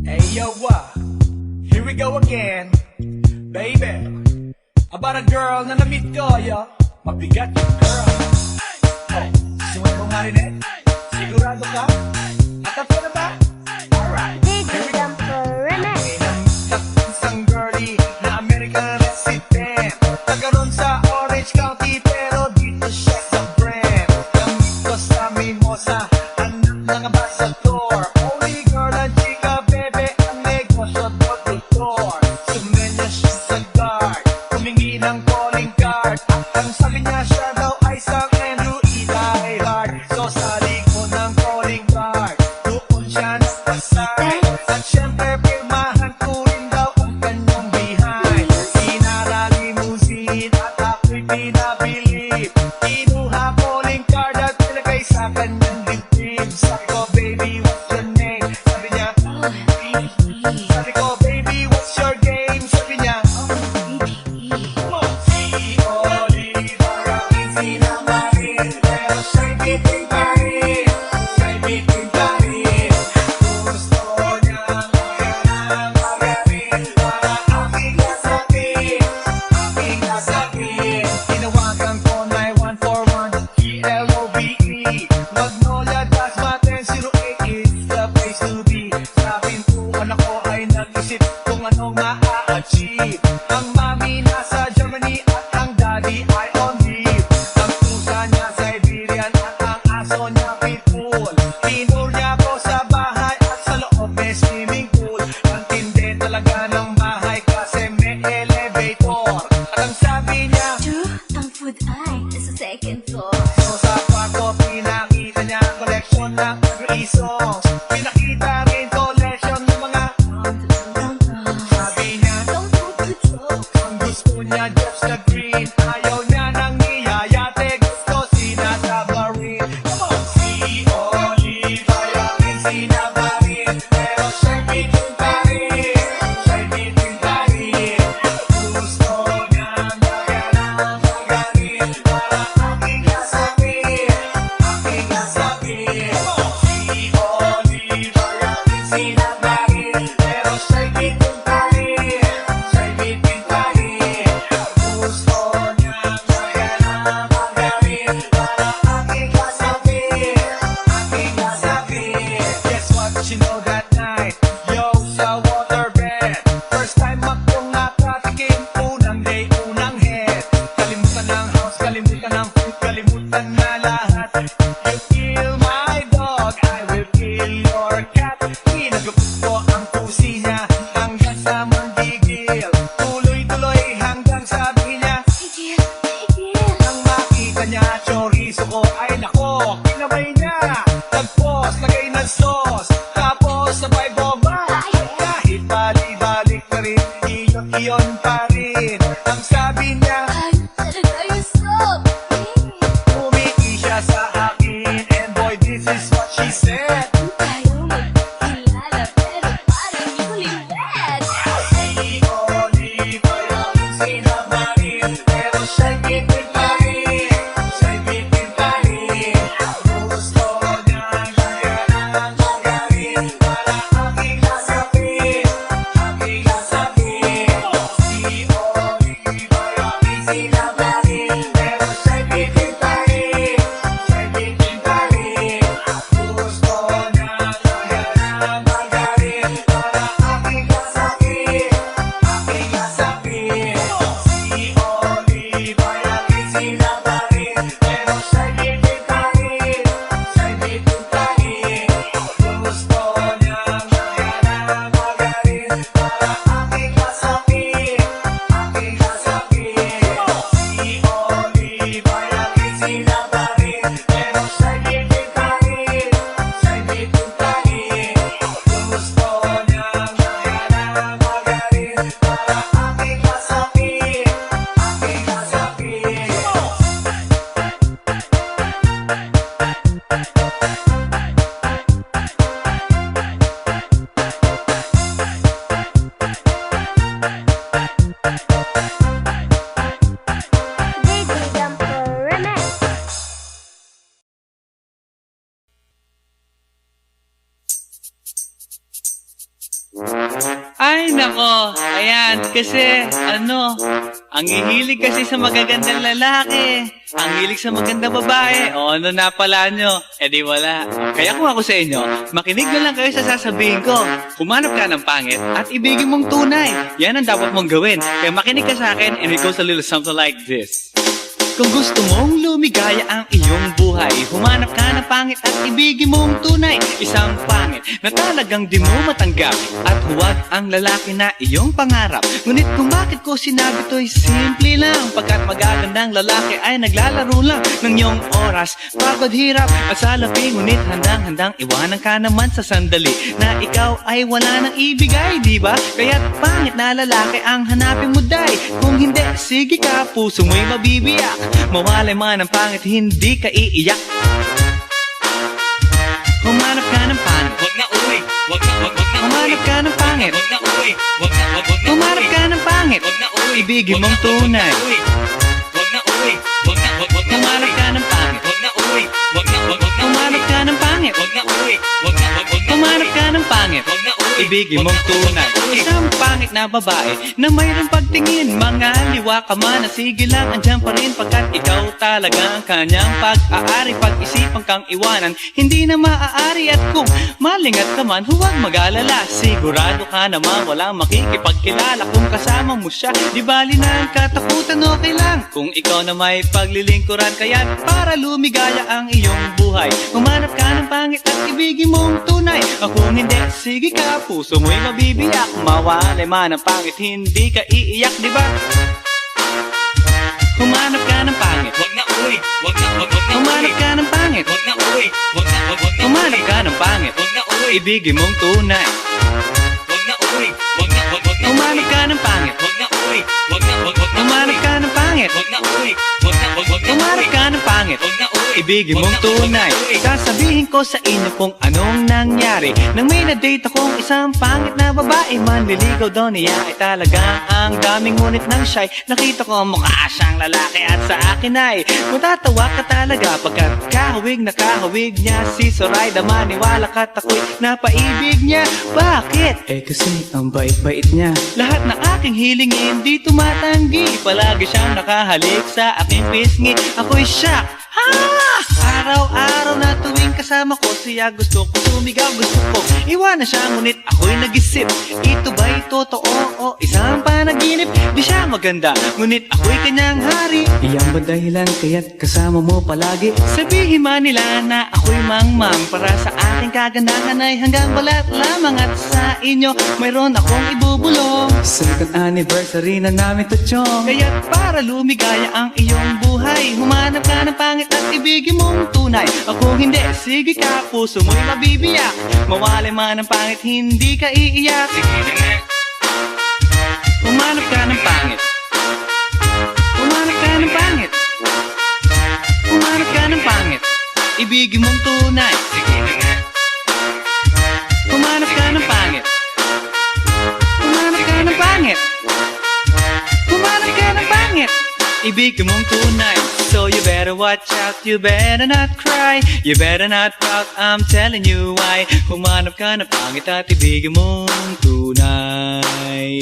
Hey yo, here we go again, baby. About a girl na na-meet ko, yo. Mabigat yung girl. Oh, sumunod mo nga rin eh. Sigurado ka? Atap ka na ba? Alright, here we go. Isang girlie na American resident. Nagkaroon sa Orange County pero dito siya sa Brent. Gamit ko sa Mimosa, anak ng ambasador. Only girl ang chika, bebe, ang negosyo doktor. Sumenya siya sa guard, humingi ng calling card. Ang sabi niya siya daw ay San Andrew Eli Hard. So sa likod ng calling card, doon siya napasay. At syempre pirmahan ko rin daw ang kanyang behind. Sinara limousine at ako'y pinabilib. Kinuha calling card at nilagay sa kanyang dibdib. Sabi ko, baby, what's your name? Sabi niya, sabi ko, baby, what's your game? Sabi niya, si Oliver ang sinamarin. Pero siya'y bitin pa rin. Siya'y bitin pa rin. Gusto niyang maganang magaling para aking nasakit. Aking nasakit. Tinawagan ko 9141 GLOVE. Magnolia Dasmaten 08 is the place to be. Sa pintuan ako ay nag-isip kung anong ma-achieve. Ang mami nasa Germany at ang daddy ay on leave. Ang pusa niya Siberian at ang aso niya pitbull. Tinur niya ako sa bahay at sa loob may swimming pool. Ang tindi talaga ng bahay kasi may elevator. At ang sabi niya, Ang food ay nasa second floor. so sa kwarto pinakita niya ang collection ng agree songs. Pinakita rin collection ng mga sabi niya, Don't go to joke. ang gusto niya just the green. Ayaw niya nang niyayate, gusto sinasabarin. Come on! Si Oliver ang sinabarin, pero siya'y bitin pa rin. Siya'y bitin pa rin. Gusto niyang maganang magaling para aking nasakit. Aking nasakit. Si Oliver ang sinabarin, pero siya'y bitin pa rin. Siya'y bitin pa rin. Gusto niyang maganang magaling para aking nasakit. Aking nasakit. Guess what you know that night? Yo, sa waterbed. First time akong nakatikim. Unang day, unang head. Kalimutan ng house, kalimutan ng food, kalimutan na lahat. You kill my dog, I will kill your cat. Hinagupit ko ang pusi niya hanggang sa manggigil. Tuloy-tuloy hanggang sabi niya, Tigil, tigil. nang makita niya chorizo ko ay nako, kinabay niya. Nag-post, lagay ng sauce, tapos sabay bomba. At kahit bali-balik pa rin, iyon pa rin. Ang sabi niya, Ay, talaga yung soap. umiti siya sa akin, and boy, this is what she said. Tayo magkilala pero parang newly wed. Si Oliver ang sinamarin, pero siya'y bitin pa rin. Siya'y bitin pa rin. Gusto niyang maganang magaling Ay, nako. Ayan, kasi, ang hihilig kasi sa magagandang lalaki. Ang hilig sa magandang babae. O, ano na pala nyo? Eh di wala. Kaya kung ako sa inyo, makinig na lang kayo sa sasabihin ko. Humanap ka ng pangit at ibigin mong tunay. Yan ang dapat mong gawin. Kaya makinig ka sa akin and it goes a little something like this. Kung gusto mong lumigaya ang iyong buhay, humanap ka ng pangit at ibigin mong tunay. Isang pangit na talagang di mo matanggap, at huwag ang lalaki na iyong pangarap. Ngunit kung bakit ko sinabi to'y simple lang, pagkat magagandang lalaki ay naglalaro lang ng iyong oras, pagod, hirap at salapi. Ngunit handang-handang iwanan ka naman sa sandali na ikaw ay wala nang ibigay, di ba? Kaya't pangit na lalaki ang hanapin mo, day. Kung hindi, sige ka, puso mo'y mabibiyak. Mawalay man ang pangit, hindi ka iiyak. Humanap ka ng pangit. Wag na uwi. Wag na Humanap ka ng pangit. Wag na uwi. Wag na Humanap ka ng pangit. Wag na uwi. Ibigin mong tunay. Wag na uwi. Wag na Humanap ka ng pangit. Wag na uwi. Wag na Humanap ka ng pangit. Wag na uwi. Wag na Humanap ka ng pangit. Wag na uwi. Ibigin mong tunay. Isang pangit na babae na mayroong pagtingin, mga liwa ka man, sige lang, andyan pa rin, pagkat ikaw talaga ang kanyang pag-aari. Pag-isipan kang iwanan, hindi na maaari. At kung malingat ka man, huwag mag-alala, sigurado ka naman walang makikipagkilala. Kung kasama mo siya, di bali na ang katakutan, okay lang kung ikaw na may paglilingkuran. Kaya't para lumigaya ang iyong buhay, humanap ka ng pangit at ibigin mong tunay. Kung hindi, sige ka, puso mo'y mabibiyak. Mawalay man ang pangit, hindi ka iiyak, di ba? Humanap ka ng pangit. Wag na uwi. Wag na Humanap ka ng pangit. Wag na uwi. Wag na Humanap ka ng pangit. Wag na uwi. Ibigin mong tunay. Wag na uwi. Wag na Humanap ka ng pangit. Wag na uwi. Wag na Humanap ka ng pangit. Wag na uwi. Wag na Humanap ka ng pangit. Wag na uwi. Ibigin mong tunay. Sasabihin ko sa inyo kung anong nangyari nang may na-date akong isang pangit na babae. Manliligaw daw niya ay talagang ang daming, ngunit nang siya'y nakita ko mukha siyang lalaki. At sa akin ay matatawa ka talaga, pagkat kahawig na kahawig niya si Zoraida. Maniwala ka't ako'y napaibig niya. Bakit? Eh kasi ang bait-bait niya. Lahat ng aking hilingin di tumatanggi. Palagi siyang nakahalik sa aking pisngi. Ako'y shock. Araw-araw na tuwing kasama ko siya, gusto ko sumigaw, gusto ko iwanan siya. Ngunit ako'y nag-isip, ito ba'y totoo o isang panaginip? Di siya maganda, ngunit ako'y kanyang hari. Iyan ba dahilan kaya't kasama mo palagi? Sabihin man nila na ako'y mangmang, para sa aking kagandahan ay hanggang balat lamang. At sa inyo mayroon akong ibubulong. Second anniversary na namin to, chong. Kaya't para lumigaya ang iyong buhay, humanap ka ng pangit at ibigin mong tunay. Ako hindi, sige ka, puso mo'y mabibiyak. Mawalay man ang pangit, hindi ka iiyak. Sige na nga. Humanap ka ng pangit. Humanap ka ng pangit. Humanap ka ng pangit. Ibigin mong tunay. Sige na nga. Humanap ka ng pangit. Humanap ka ng pangit. Humanap ka ng pangit. Ibigin mong tunay. So you better watch out, you better not cry, you better not pout, I'm telling you why. Humanap ka ng pangit at ibigin mong tunay.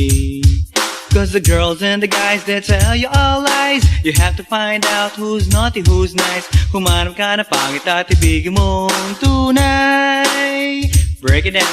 Cause the girls and the guys, they tell you all lies. You have to find out who's naughty, who's nice. Humanap ka ng pangit at ibigin mong tunay. Break it down.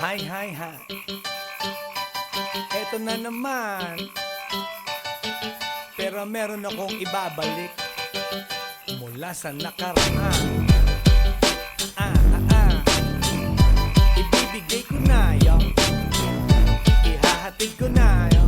Hi. Eto na naman. Pero meron akong ibabalik mula sa nakaraan. Ibibigay ko na yo, ihahatid ko na yo,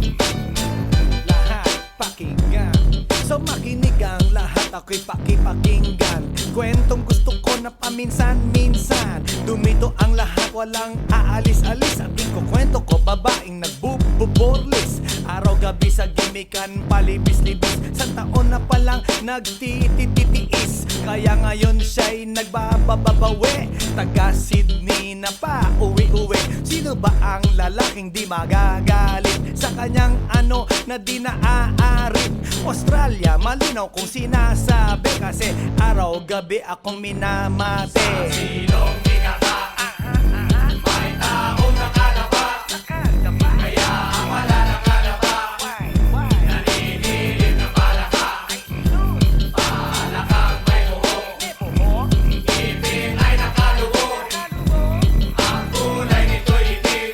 lahat pakinggan. So makinig ang lahat, ako'y pakipakinggan. Kwentong gusto ko na paminsan-minsan. Dumito ang lahat, walang aalis-alis. At ikukwento ko, babaeng nagbububorlis. Araw-gabi sa gimikan, palibis-libis. Sa taon na palang nagtititiis. Kaya ngayon siya'y nagbabababawi. Taga Sydney na pa, uwi-uwi. Sino ba ang lalaking di magagalit sa kanyang ano na di naaarit? Australia, malinaw kung sinasabi. Kasi araw-gabi akong minamate. Sa silong bigata, may taong nakalaba. Kaya ang wala nakalaba, naninilig na palaka. Palakang may buhok, ngipin ay nakalubog. Ang kulay nito'y itim,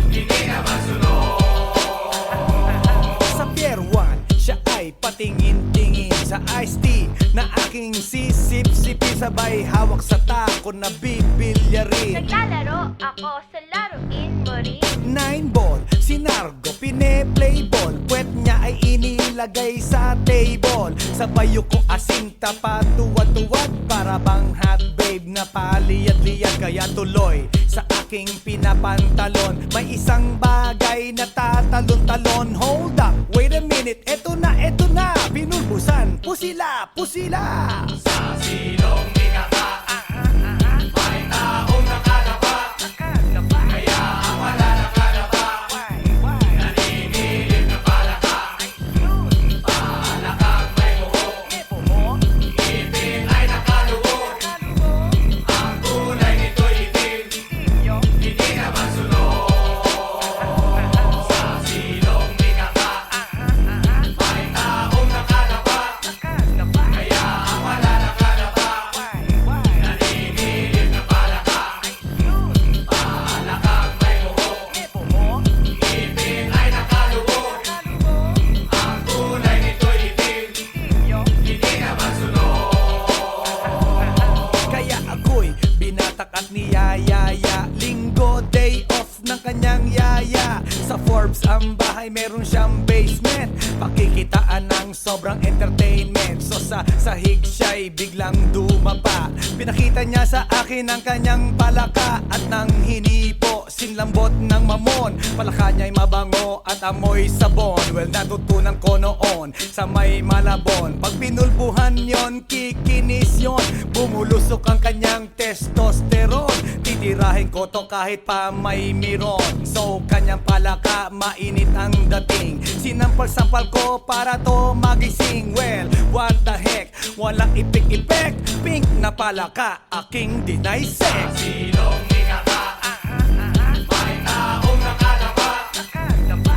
hindi na masunog. Sa Pier 1, siya ay patingin-tingin sa iced tea na aking sisip-sipin. Sabay hawak sa tako na bibilyarin. Naglalaro ako sa laruin mo rin. 9-ball, si Nargo, pine-play ball. Puwet niya ay inilagay sa table. Sabay ko asinta pa tuwad-tuwad. Para bang hot babe na paliyad-liyad. Kaya tuloy sa aking pinapantalon. May isang bagay na tatalon-talon. Hold up, wait a minute, eto na, binulbusan, pusila, pusila. Sa silong bigata, may taong nakalaba. Kaya ang wala nakalaba, naninilig na palaka. Palakang may buhok, ngipin ay nakalubog. Ang kulay nito'y itim, hindi na masunog. Sa silong bigata, may taong nakalaba. Kaya ang wala nakalaba, naninilig na palaka. Palakang may buhok, ngipin ay nakalubog. Ang kulay nito'y itim, hindi na masunog. Kaya ako'y binatak at niyayaya. Linggo, day off ng kanyang yaya. Sa Forbes ang bahay, meron siyang basement. Pakikitaan ng sobrang entertainment. So sa sahig siya'y biglang dumapa. Pinakita niya sa akin ang kanyang palaka. At nang hinipo, sinlambot ng mamon. Palaka niya'y mabango at amoy sabon. Well, natutunan ko noon sa may Malabon. Pag pinulbuhan yon, kikinis yon. Bumulusok ang kanyang testosterone. Titirahin ko to kahit pa may miron. So kanyang palaka, mainit ang dating. Sinampal-sampal ko para to magising. Well, what the heck, walang ipik-ipek. Pink na palaka, aking deny sex. Silong bigata, may taong nakalaba.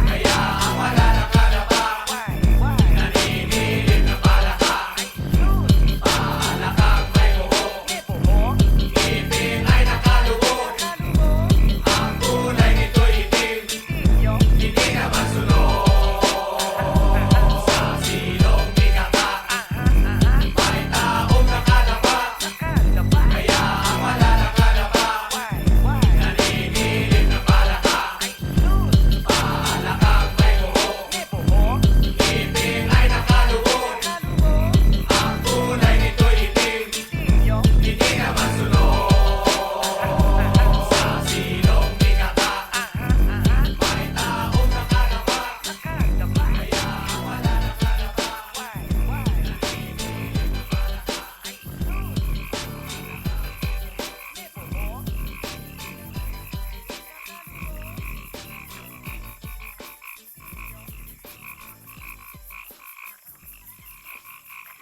Kaya ang wala nakalaba, naninilig na palaka. Palakang may buhok, ngipin ay nakalubog. Ang kulay nito'y itim, hindi na masunog. Sa silong bigata, may taong nakalaba. Kaya ang wala nakalaba, naninilig na palaka. Palakang may buhok, ngipin ay nakalubog. Ang kulay nito'y itim, hindi na masunog. Sa silong bigata, may taong nakalaba. Kaya ang wala nakalaba, naninilig na palaka.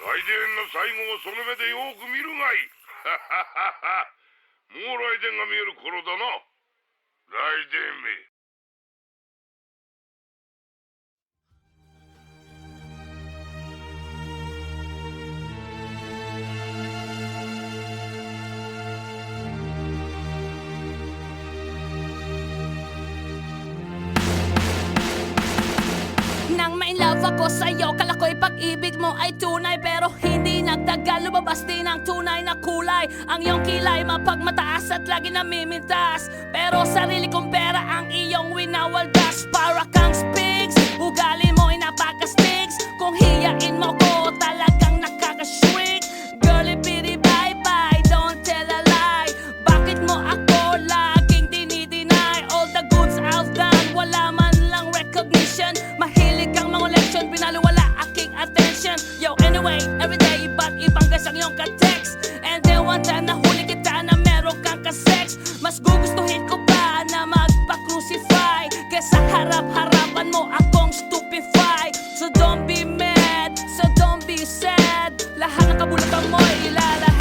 来電の最後をその目でよく見るがいい。もう来電が見える頃だな。来電め。Nang ma-inlove ako sa'yo, kala ko'y pag-ibig mo ay tunay. Pero hindi nagtagal, lumabas din ang tunay na kulay. buhay. Ang iyong kilay mapagmataas at lagi namimintas, pero sarili kong pera ang iyong winawaldas. Para kang spigs, ugali mo ay napaka-stigs. Kung hiyain mo ko, talagang nakaka-shrink. Girlie bitty bye bye, don't tell a lie. Bakit mo ako laging dinideny? All the goods I've done, wala man lang recognition. Mahilig kang mga leksyon, pinaliwala aking attention. Yo, anyway, everyday, iba't ibang gas ang iyong ka-text. And then one time nahuli kita na meron kang ka-sex. Mas gugustuhin ko pa na magpa-crucify kesa harap-harapan mo akong stupefy. So don't be mad, so don't be sad. Lahat ng kabulutan mo ilalahad.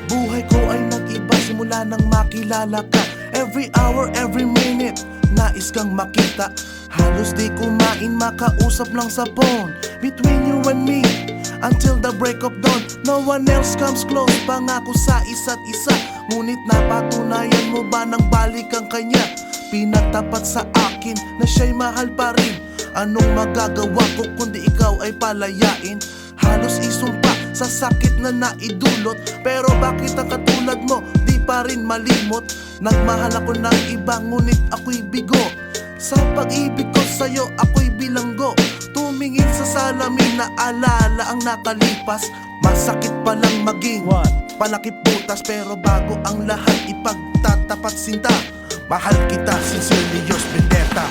Buhay ko ay nag-iba simula nang makilala ka. Every hour, every minute, nais kang makita. Halos di kumain, makausap lang sa phone. Between you and me, until the break of dawn. No one else comes close, pangako sa isa't isa. Ngunit napatunayan mo ba nang balik ang kanya? Pinatapat sa akin na siya'y mahal pa rin. Anong magagawa ko kundi ikaw ay palayain? Halos isumpa sa sakit na naidulot. Pero bakit ang katulad mo di pa rin malimot? Nagmahal ako ng iba ngunit ako'y bigo. Sa pag-ibig ko sa'yo ako'y bilanggo. Tumingin sa salamin na alala ang nakalipas. Masakit palang maging palakip butas, pero bago ang lahat ipagtatapat sinta. Mahal kita, sincerely yours, Vendetta.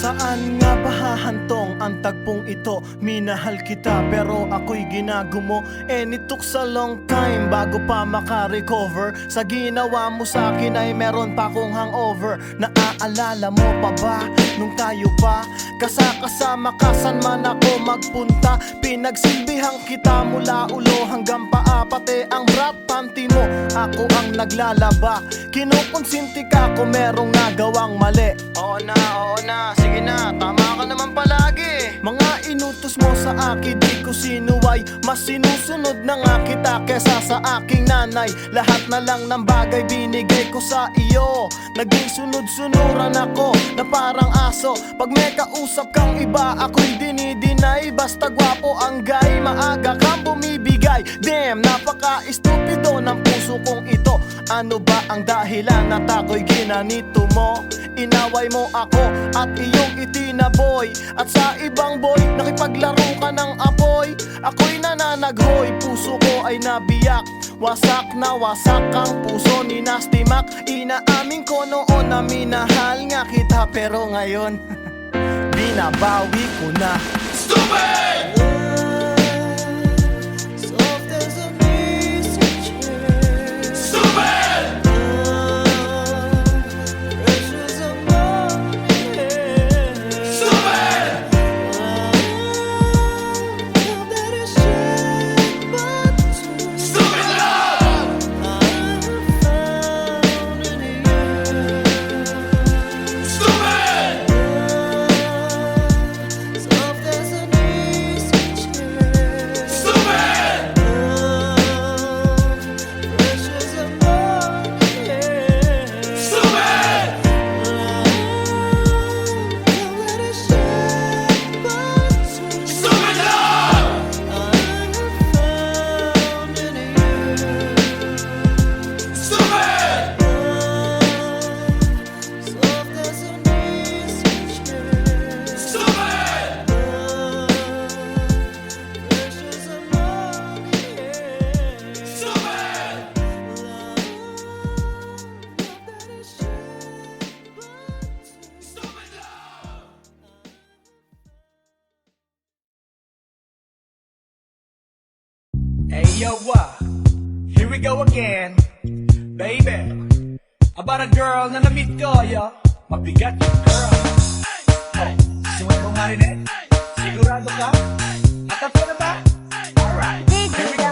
Saan nga ba hahantong ang tagpong ito? Minahal kita pero ako'y ginagumo. And it took a long time bago pa makarecover. Sa ginawa mo sa akin ay meron pa akong hangover. Naaalala mo pa ba nung tayo pa kasama ka saan man ako magpunta? Pinagsilbihan kita mula ulo hanggang paa, pati ang bra panty mo ako ang naglalaba. Kinukonsinti ka kung merong nagawang mali. Oo na, sige na, tama ka naman palagi. Mga inutos mo sa akin, di ko sinuway. Mas sinusunod na nga kita kesa sa aking nanay. Lahat na lang ng bagay binigay ko sa iyo. Naging sunod-sunuran ako na parang aso. Pag may kausap kang iba, ako'y dinidinay. Basta gwapo ang guy, maaga kang bumibigay. Damn, napaka-estupido ng puso kong ito. Ano ba ang dahilan at ako'y ginanito mo? Inaway mo ako at iyong itinaboy. At sa ibang boy, nakipaglaro ka ng apoy. Ako'y nananaghoy, puso ko ay nabiyak. Wasak na wasak ang puso ni Nasty Mac. Inaamin ko noon na minahal nga kita, pero ngayon binabawi ko na. Stupid! Yo, here we go again, baby. About a girl na na-meet ko, yo. Mabigat yung girl. Oh, suwan mo nga rin eh. Sigurado ka? Atap ka na ba? Alright, here we go.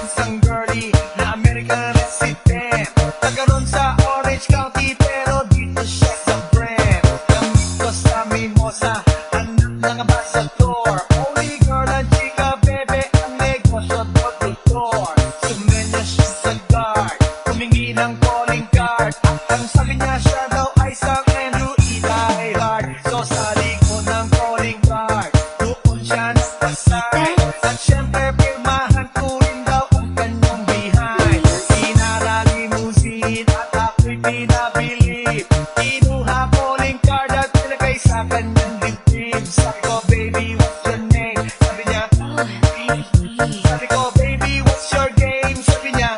Isang girlie na American resident. Nagkaroon sa Orange County pero dito siya sa Brent. Namit ko sa Mimosa, anak ng ambasador. Only girl ang chika, bebe, ang negosyo door-to-door. Sumenya siya sa guard, humingi ng calling card. Ang sabi niya siya daw ay isang Andrew Eli Hart. So sa likod ng calling card, doon siya nagpasay. At syempre pirmahan ko rin daw ang kanyang behind. Sinara limousine at ako'y pinabilib. Kinuha calling card at nilagay sa kanyang dibdib. Sabi ko, baby, what's your name? Sabi niya, sabi ko, baby, what's your game? Sabi niya,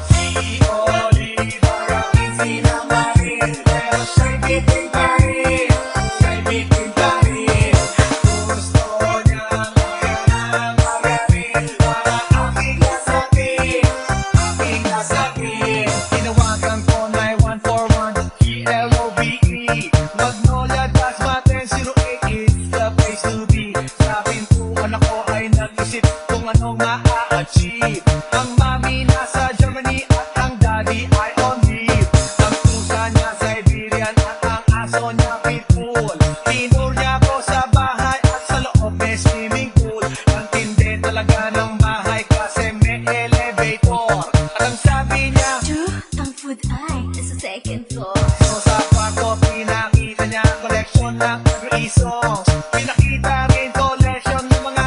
si Oliver ang sinamarin. Pero siya'y bitin pa rin. Siya'y bitin pa rin. Gusto niya kaya magaling para aking nasakit. Aking nasakit. Tinawagan ko 9141 PLOVE. Magnolia Dasma 1008 is the place to be. Sa pintuan ako ay nag-isip kung anong ma-a-achieve. Ang mami nasa Germany at ang daddy ay on leave. Ang pusa niya Siberian at ang aso niya pitbull. Tinur niya ako sa bahay at sa loob may swimming pool. Ang tindi talaga ng bahay kasi may elevator. At ang sabi niya, Ang food ay nasa second floor. so sa kwarto pinakita niya collection ng agree songs. Pinakita rin collection ng mga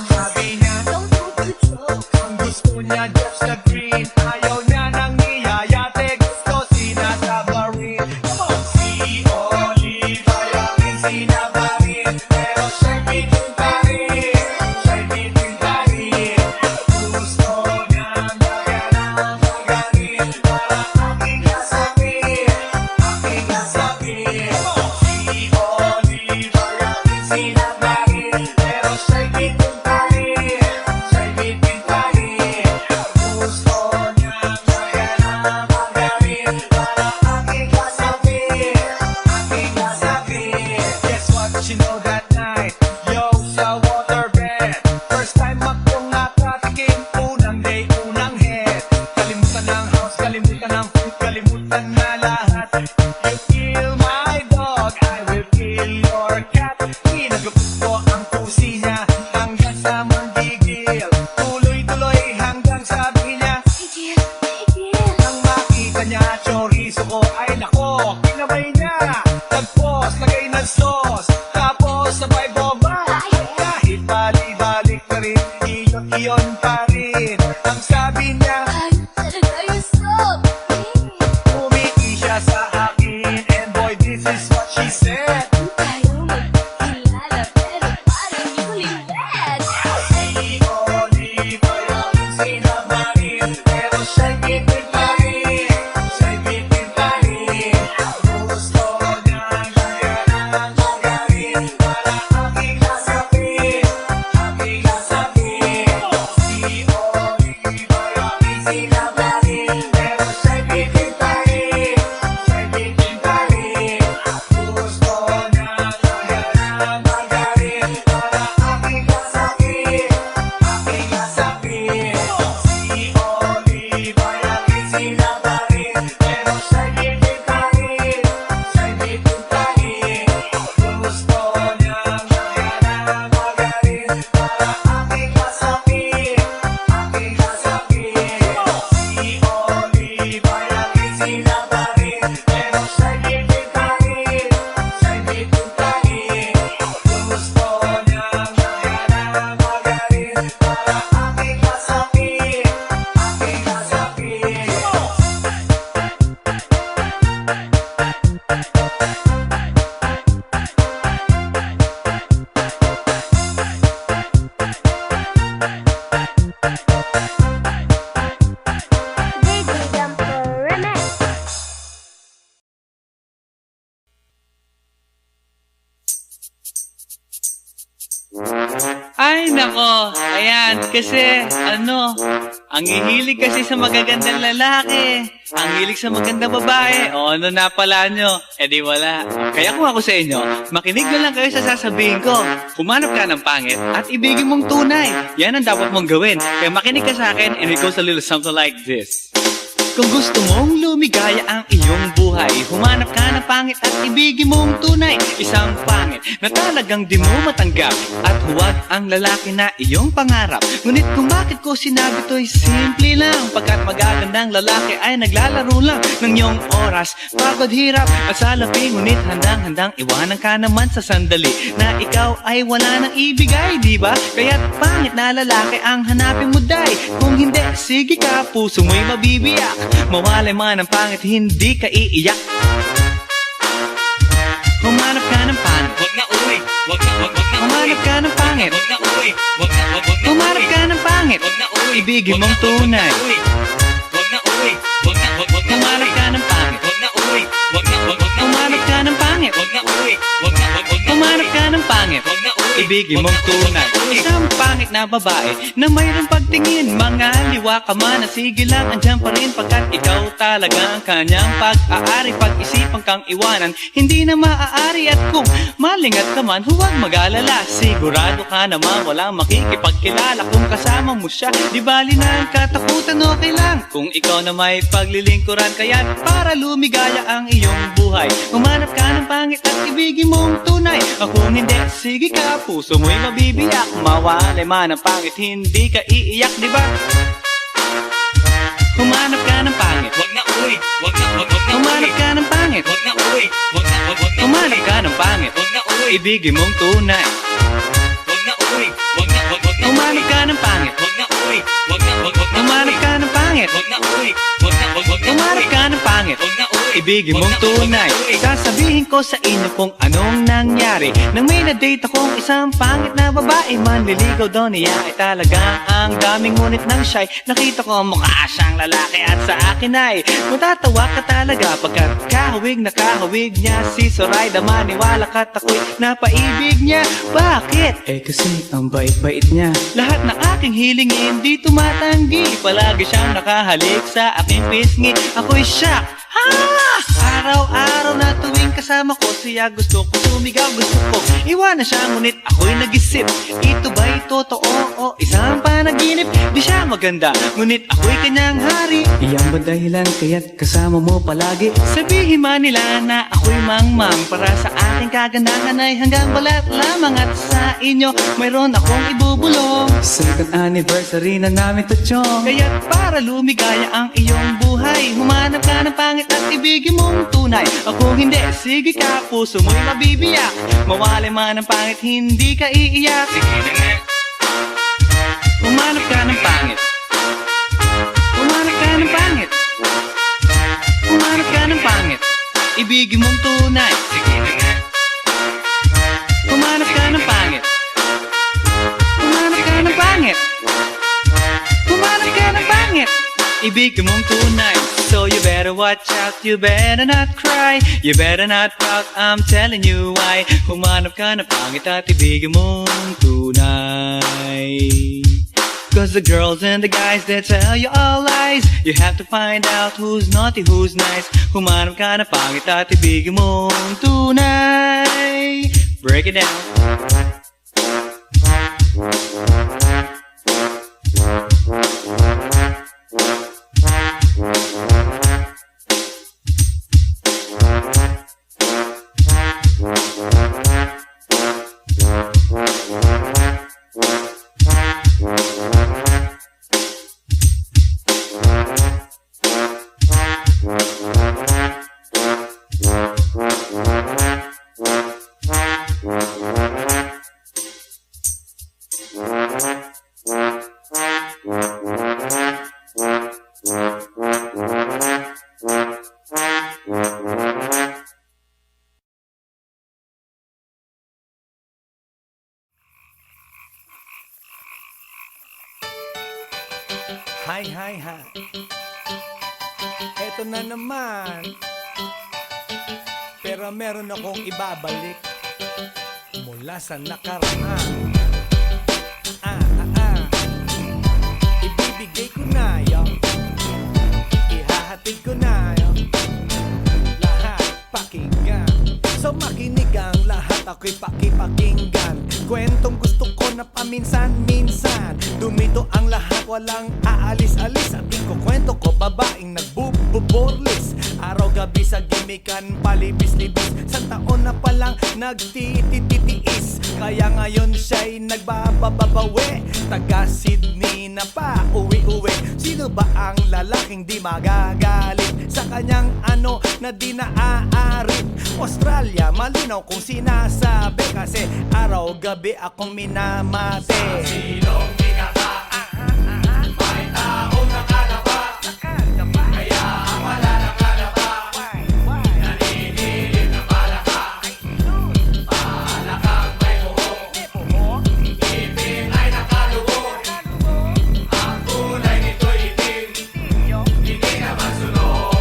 sabi niya, Don't go to joke. ang gusto niya just the green. Ayaw niya nang niyayate, gusto sinasabarin. Come on! Si Oliver ang sinabarin. Pero siya'y bitin pa rin. Siya'y bitin pa rin. Gusto niya gaya ng magaling para aking nasakit. Aking nasakit. Si Oliver ang sinabarin. Pero siya'y bitin pa rin. Siya'y bitin pa rin. Gusto niya gaya ng magaling para aking nasakit. Aking nasakit. Guess what? You know that night, yo, sa waterbed. First time akong nakatikim, unang day, unang head. Kalimutan ng house, kalimutan ng food, kalimutan na lahat. You kill my dog, I will kill your cat. Kinagupit ko ang pusi niya hanggang sa manggigil. Tuloy-tuloy hanggang sabi niya, Tigil, tigil. nang makita niya chorizo ko ay nako, kinabay niya. Nagpos, lagay ng sauce, tapos sabay bomba. Kahit bali-balik na rin, iyon pa rin. Ang sabi niya, Ay, talaga yung stop. umiti siya sa akin. And boy, this is what she said. Tayo magkilala pero parang newlywed. Si Oliver ang sinamarin. Pero siya'y bitin pa rin. Siya'y bitin pa rin. Gusto niya gaya ng magaling para aking nasakit. Aking nasakit. Si Oliver ang sinamarin. Pero siya'y bitin pa rin. Siya'y bitin pa rin. Gusto niya gaya ng magaling para aking nasakit. Aking nasakit. Si Oliver ang sinabarin. Pero siya'y bitin pa rin. Siya'y bitin pa rin. Gusto niya gaya ng magaling para aking nasakit. Aking nasakit. Si Oliver ang sinabarin. Pero siya'y bitin pa rin. Siya'y bitin pa rin. Gusto niya gaya ng magaling para aking nasakit. Aking nasakit. DJ Jumper Remix. ako. Ayan, kasi ang hihilig kasi sa magagandang lalaki. Ang hilig sa magandang babae. O ano na pala nyo? Eh di wala. Kaya kung ako sa inyo, makinig na lang kayo sa sasabihin ko. Humanap ka ng pangit at ibigin mong tunay. Yan ang dapat mong gawin. Kaya makinig ka sa akin and it goes a little something like this. Kung gusto mong lumigaya ang iyong buhay, humanap ka ng pangit at ibigin mong tunay. Isang pangit na talagang di mo matanggap, at huwag ang lalaki na iyong pangarap. Ngunit kung bakit ko sinabi to'y simple lang, pagkat magagandang lalaki ay naglalaro lang ng iyong oras, pagod, hirap at salapi. Ngunit handang-handang iwanan ka naman sa sandali na ikaw ay wala nang ibigay, di ba? Kaya't pangit na lalaki ang hanapin mo, day. Kung hindi, sige ka, puso mo'y mabibiyak. Mawalay man ang pangit, hindi ka iiyak. Humanap ka ng pangit. Wag na uy, wag na Humanap ka ng pangit. Wag na uy, wag na Humanap ka ng pangit. Wag na uy, Ibigin mong tunay. Wag na uy, wag na Humanap ka ng pangit. Wag na uy, wag na Humanap ka ng pangit. Wag na uy, wag na Humanap ka ng pangit. Wag na uy, Ibigin mong tunay. Isang pangit na babae na mayroong pagtingin, mga liwa ka man, sige lang, andyan pa rin, pagkat ikaw talaga ang kanyang pag-aari. Pag-isipan kang iwanan, hindi na maaari. At kung malingat ka man, huwag mag-alala, sigurado ka naman walang makikipagkilala. Kung kasama mo siya, di bali na ang katakutan, okay lang kung ikaw na may paglilingkuran. Kaya't para lumigaya ang iyong buhay, humanap ka ng pangit at ibigin mong tunay. Kung hindi, sige ka, puso mo'y mabibiyak. Mawalay man ang pangit, hindi ka iiyak, di ba? Humanap ka ng pangit. Wag na uy, wag na Humanap ka ng pangit. Wag na uy, wag na Humanap ka ng pangit. Wag na uy, Ibigin mong tunay. wag na uy, wag na Humanap ka ng pangit. Wag na uy, wag na Humanap ka ng pangit. Wag na uy, wag na Humanap ka ng pangit. Wag na uy, Ibigin mong tunay. Sasabihin ko sa inyo kung anong nangyari nang may na-date akong isang pangit na babae. Manliligaw daw niya ay talaga ang daming, ngunit nang shy, nakita ko mukha siyang lalaki at sa akin ay matatawa ka talaga, pagkat kahawig na kahawig niya si Zoraida. Maniwala ka't ako'y napaibig niya. Bakit? Eh kasi ang bait-bait niya. Lahat ng aking hilingin di tumatanggi, palagi siyang nakahalik sa aking pisngi. Ako'y shock. Araw-araw na tuwing kasama ko siya, gusto ko sumigaw, gusto ko iwanan siya, ngunit ako'y nag-isip, ito ba'y totoo o isang panaginip? Di siya maganda, ngunit ako'y kanyang hari. Iyan ba dahilan kaya't kasama mo palagi? Sabihin man nila na ako'y mangmang, para sa aking kagandahan ay hanggang balat lamang. At sa inyo mayroon akong ibubulong, second anniversary na namin to, chong. Kaya't para lumigaya ang iyong buhay, humanap ka ng pangit at ibigin mong tunay. Kung hindi, sige ka, puso mo'y mabibiyak. Mawalay man ang pangit, hindi ka iiyak. sige na nga. Humanap ka ng pangit. Humanap ka ng pangit. Humanap ka ng pangit. Ibigin mong tunay. Sige na nga. Humanap ka ng pangit. Humanap ka ng pangit. Humanap ka ng pangit. Ibigin mong tunay. So you better watch out, you better not cry, you better not pout, I'm telling you why. Humanap ka ng pangit at ibigin mong tunay. Cause the girls and the guys, they tell you all lies. You have to find out who's naughty, who's nice. Humanap ka ng pangit at ibigin mong tunay. Break it down. Hi. Eto na naman. Pero meron akong ibabalik mula sa nakaraan. Ibibigay ko na yun, ihahatid ko na yun, lahat pakinggan. So makinig ang lahat, ako'y pakipakinggan. Kwentong gusto ko na paminsan-minsan. Dumito ang lahat, walang aalis-alis. At ikukwento ko, babaeng nagbububorlis. Araw-gabi sa gimikan, palibis-libis. Sa taon na palang nagtititiis. Kaya ngayon siya'y nagbababawi. Taga Sydney na pa, uwi-uwi. Sino ba ang lalaking di magagalit sa kanyang ano na di naaarit? Australia, malinaw kung sinasabi. Kasi araw-gabi akong minamate. Sa silong minaka, may taong nakalapa. Kaya ang wala nakalapa, naninilig na palaka. Palakang may buhok, ipin ay nakalugod. Ang kulay nito'y itim, hindi naman sunod.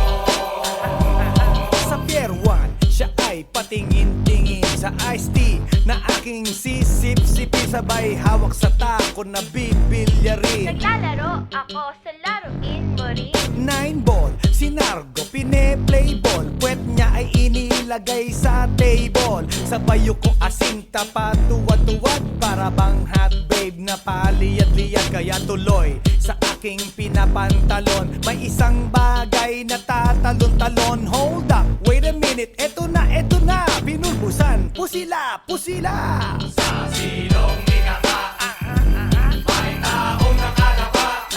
Sa Pier 1, siya ay patingin-tingin sa iced tea na aking sisip-sipin. Sabay hawak sa tako na bibilyarin. Naglalaro ako sa laruin mo rin. 9-ball, si Nargo pine-playball. Puwet niya ay inilagay sa table. Sa bayo ko asing tapat, tuwad-tuwad. Para bang hot babe na paliyad-liyad. Kaya tuloy sa aking pinapantalon, may isang bagay na tatalon-talon. Hold up, wait a minute, eto na, binulbusan, pusila, pusila. Sa silong minaka, may taong nakalapa.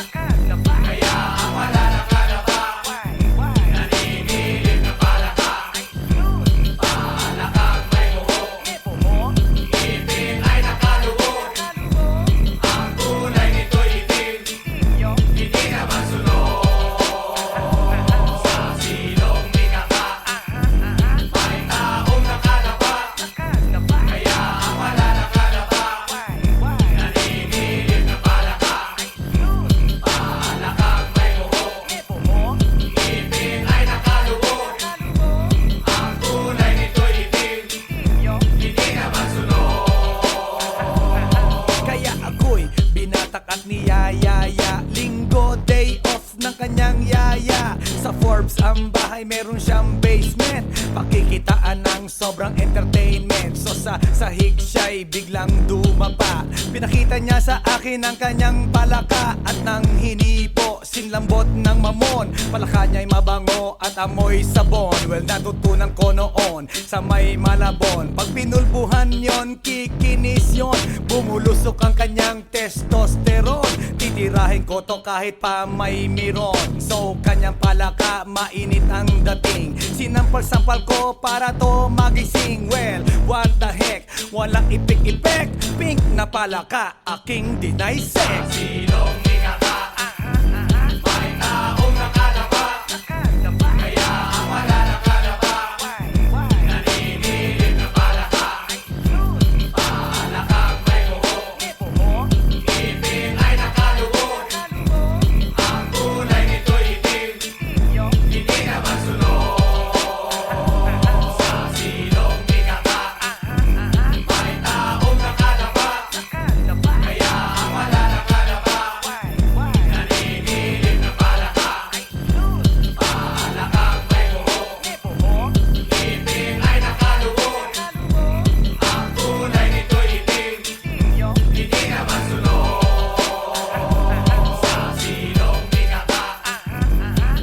Kaya ang wala nakalapa, naninilig na palaka. Palakang may buhok, ipin ay nakalugod. Ang kulay nito'y itim, hindi naman sunod. Sa silong minaka, may taong nakalapa. Kaya ang wala nakalapa, naninilig na palaka. Palakang may buhok, ipin ay nakalugod. Ang kulay nito'y itim, hindi naman sunod. Kaya ako'y binatak at niyayaya. Linggo, day off ng kanyang yaya. Sa Forbes ang bahay, meron siyang basement. Pakikitaan ng sobrang entertainment. So sa sahig siya'y biglang dumapa. Pinakita niya sa akin ang kanyang palaka. At nang hinipo, sinlambot ng mamon. Palaka niya'y mabango at amoy sabon. Well, natutunan ko noon sa may Malabon. Pag pinulbuhan yon, kikinis yon. Bumulusok ang kanyang testosterone. Titirahin ko to kahit pa may miron. So kanyang palaka, mainit ang dating. Sinampal-sampal ko para to magising. Well, what the heck, walang ipik-ipek. Pink na palaka, aking deny sex. Silong minaka, may taong nakalapa. Kaya ang wala nakalapa, naninilig na palaka. Palakang may buhok, ipin ay nakalugod. Ang kulay nito'y itim, hindi naman sunod. Sa silong minaka, may taong nakalapa. Kaya ang wala nakalapa, naninilig na palaka. Palakang may buhok, ipin ay nakalugod. Ang kulay nito'y itim, hindi naman sunod. Sa silong minaka,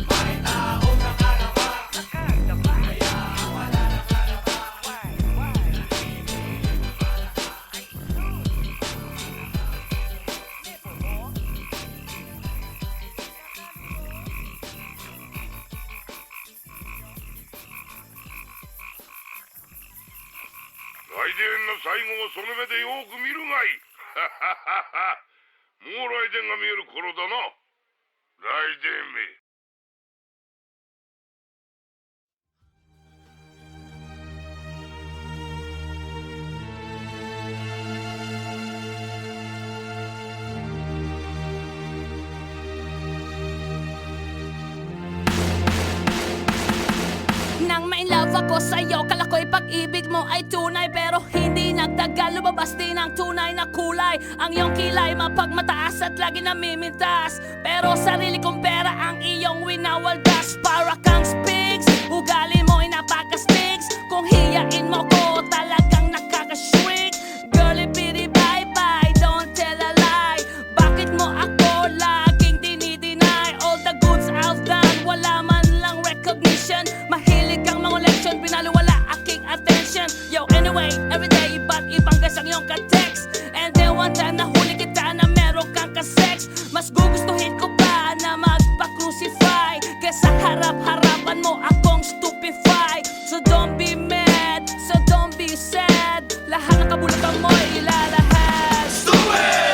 may taong nakalapa. Kaya ang wala nakalapa,来電の最後をその目でよく見るがいい。もう来電が見える頃だな。来電め。Nang ma-inlove ako sa'yo, kala ko'y pag-ibig mo ay tunay. Pero hindi na nagtagal, lumabas din ang tunay na kulay. Ang iyong kilay mapagmataas at lagi namimintas, pero sarili kong pera ang iyong winawaldas. Para kang spigs, ugali mo'y napaka-sticks. Kung hiyain mo ko, talagang nakaka-shrink. Girlie bitty bye-bye, don't tell a lie. Bakit mo ako laging dinideny? All the goods I've done, wala man lang recognition. Mahilig kang mangoleksyon, pinaliwala aking attention. Yo, anyway, everyday iba't ibang gas ang iyong ka-text. And then one time nahuli kita na meron kang ka-sex. Mas gugustuhin ko pa na magpa-crucify kesa harap-harapan mo akong stupefy. So don't be mad, so don't be sad. Lahat ng kabulukan mo'y ilalahad. Stupid!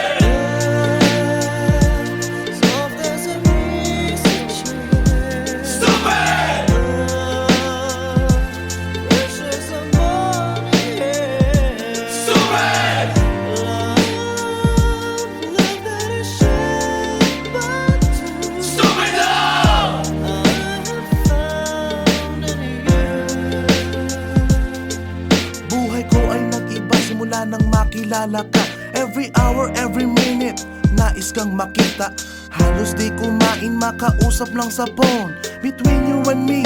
Buhay ko ay nag-iba simula nang makilala ka. Every hour, every minute, nais kang makita. Halos di kumain, makausap lang sa phone. Between you and me,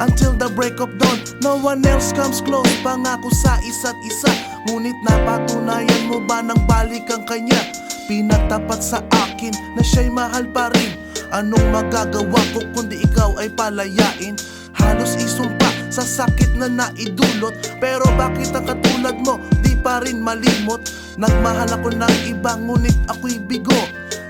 until the break of dawn. No one else comes close, pangako sa isa't isa. Ngunit napatunayan mo ba nang balik ang kanya? Pinagtapat sa akin na siya'y mahal pa rin. Anong magagawa ko kundi ikaw ay palayain? Halos isumpa sa sakit na naidulot, pero bakit ang katulad mo di pa rin malimot? Nagmahal ako ng iba ngunit ako'y bigo.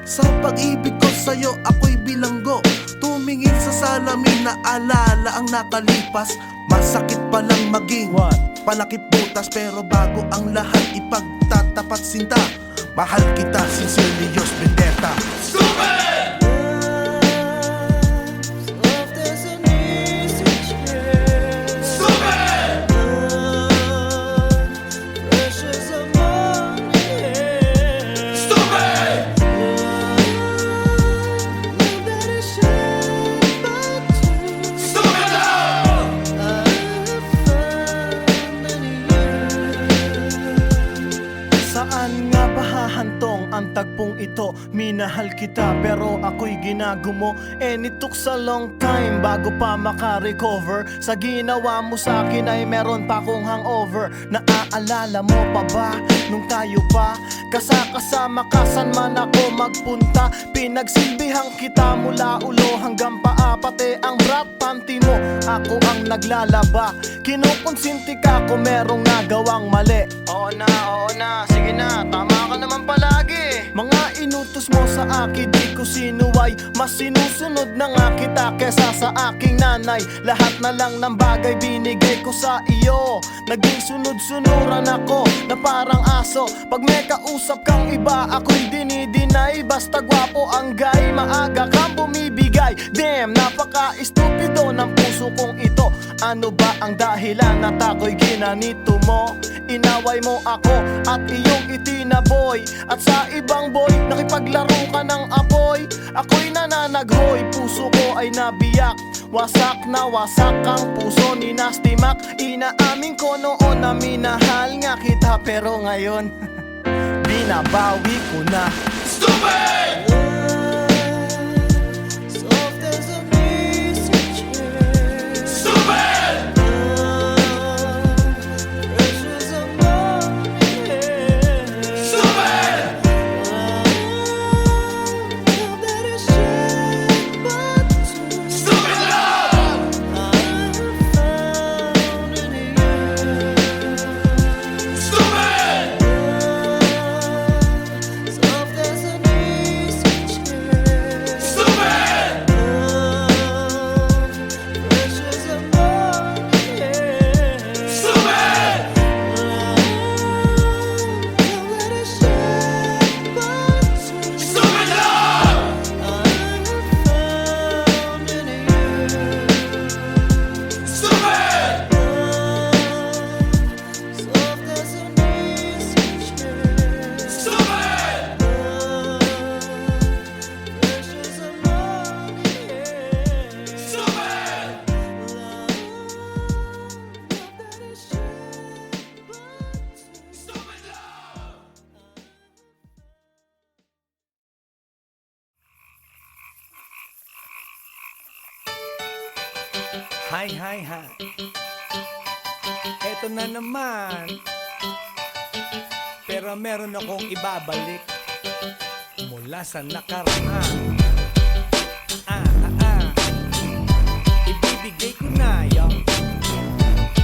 Sa pag-ibig ko sa'yo ako'y bilanggo. Tumingin sa salamin na alala ang nakalipas. Masakit palang maging palakip butas, pero bago ang lahat ipagtatapat sinta. Mahal kita, sincerely yours, Vendetta. Stupid! Saan nga ba hahantong ang tagpong ito? Minahal kita pero ako'y ginagumo. And it took a long time bago pa makarecover. Sa ginawa mo sa akin ay meron pa akong hangover. Naaalala mo pa ba nung tayo pa kasama ka saan man ako magpunta? Pinagsilbihang kita mula ulo hanggang paa, pati ang brat panty mo ako ang naglalaba. Kinukonsinti ka kung merong nagawang mali. Oo na, sige na, tama ka naman palagi. Mga inutos mo sa akin di ko sinuway. Mas sinusunod na nga kita kesa sa aking nanay. Lahat na lang ng bagay binigay ko sa iyo. Naging sunod-sunuran ako na parang aso. Pag may kausap kang iba ako'y dinidinay. Basta gwapo ang guy, maaga kang bumibigay. Damn, napaka-estupido ng puso kong ito. Ano ba ang dahilan at ako'y ginanito mo? Inaway mo ako at iyong itinaboy. At sa ibang boy, nakipaglaro ka ng apoy. Ako'y nananaghoy, puso ko ay nabiyak. Wasak na wasak ang puso ni Nasty Mac. Inaamin ko noon na minahal nga kita, pero ngayon binabawi ko na. Stupid! Hi, hi, hi. Eto na naman. Pero meron akong ibabalik mula sa nakaraan. Ibibigay ko na yun.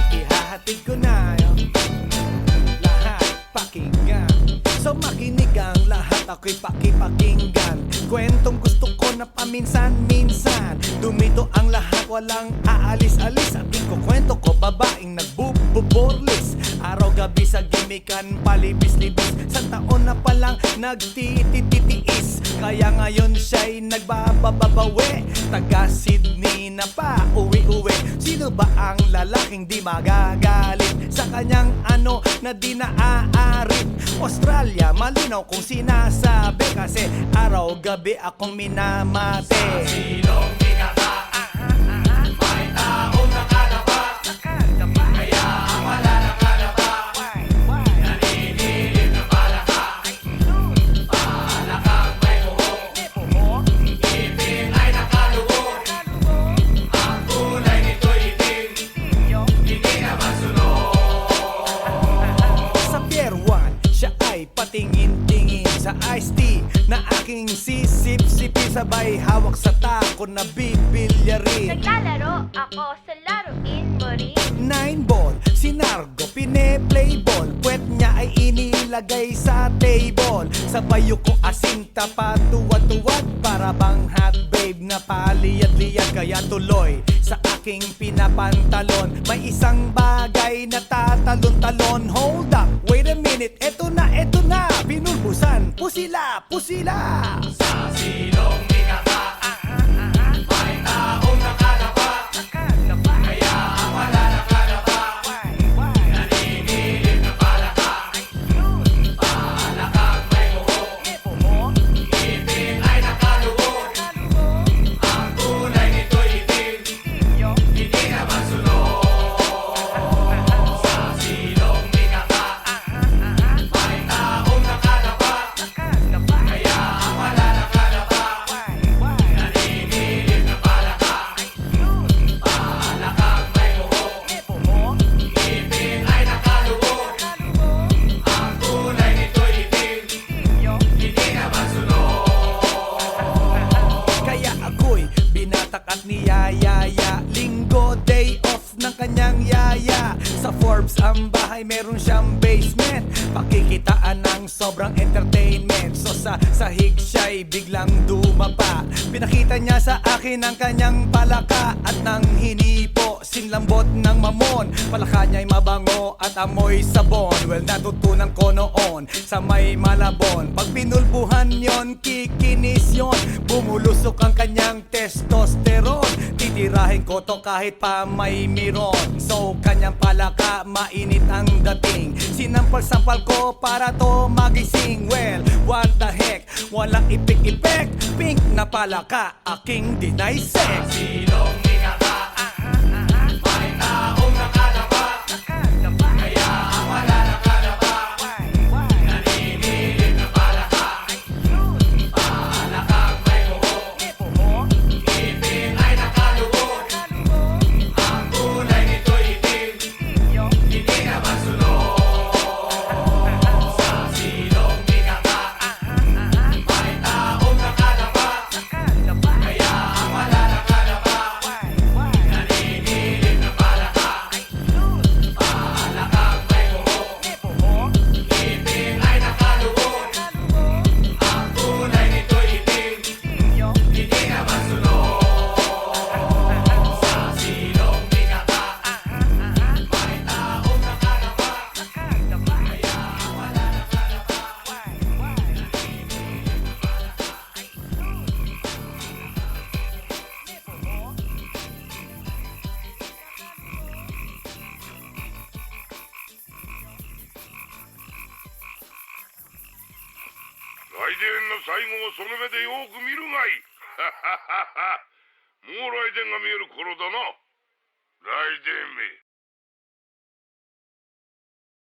Ihahatid ko na yun. Lahat pakinggan. So makinig ang lahat, ako'y pakipakinggan. Kwentong gusto ko na paminsan-minsan. Dumito ang lahat, walang aalis-alis. At ikukwento ko, babaeng nagbububorlis. Araw-gabi sa gimikan, palibis-libis. Sa taon na palang nagtititiis. Kaya ngayon siya'y nagbababawi. Taga Sydney na pa, uwi-uwi. Sino ba ang lalaking di magagalit sa kanyang ano na di naaarit? Australia, malinaw kung sinasabi. Kasi araw-gabi akong minamate. Sa silong binaka, may taong nakalapa. Kaya ang wala nakalapa, naninilig na palaka. Palakang may buhok, ngipin ay nakalubog. Ang kulay nito'y itim, hindi na masunog. Sa Pier 1, siya ay patingin-tingin sa iced tea na aking sisip-sipin. Sabay hawak sa tako na bibilyarin. Naglalaro ako sa laruin mo rin. 9 ball, sinargo, pine-play ball. Puwet niya ay inilagay sa table. Sabay ko asinta pa tuwad-tuwad. Para bang hot babe na paliyad-liyad. Kaya tuloy sa aking pinapantalon may isang bagay na tatalon-talon. Hold up, wait a minute, eto na, binulbusan, pusila, pusila. Sa silong binaka, may taong nakalapa. Kaya ang wala nakalapa, naninilig na palaka. Palakang may buhok, ngipin ay nakalubog. Ang kulay nito'y itim, hindi na masunog. Sa silong binaka, may taong nakalapa. Kaya ang wala nakalapa, naninilig na palaka. Palakang may buhok, ngipin ay nakalubog. Ang kulay nito'y itim, hindi na masunog. Kaya ako'y binatak at niyayaya. Linggo, day off ng kanyang yaya. Sa Forbes ang bahay, meron siyang basement. Pakikitaan ng sobrang entertainment. So sa sahig siya'y biglang dumapa. Pinakita niya sa akin ang kanyang palaka. At nang hinipo, sinlambot ng mamon. Palaka niya'y mabango at amoy sabon. Well, natutunan ko noon sa may Malabon. Pag pinulbuhan yon, kikinis yon. Bumulusok ang kanyang testosterone. Titirahin ko to kahit pa may miron. So kanyang palaka, mainit ang dating. Sinampal-sampal ko para to magising. Well, what the heck, walang ipik-ipek. Pink na palaka, aking deny sex. Silong binaka, may taong nakalapa. Kaya ang wala nakalapa, naninilig na palaka. Palakang may buhok, ngipin ay nakalubog. Ang kulay nito'y itim, hindi na masunog. Sa silong binaka, may taong nakalapa. Kaya ang wala nakalapa, naninilig na palaka. Palakang may buhok, ngipin ay nakalubog. Ang kulay nito'y itim, hindi na masunog. Sa silong binaka, may taong nakalapa. Kaya ang wala nakalapa, naninilig na palaka.来電の最後をその目でよく見るがいい。もう来電が見える頃だな。来電め。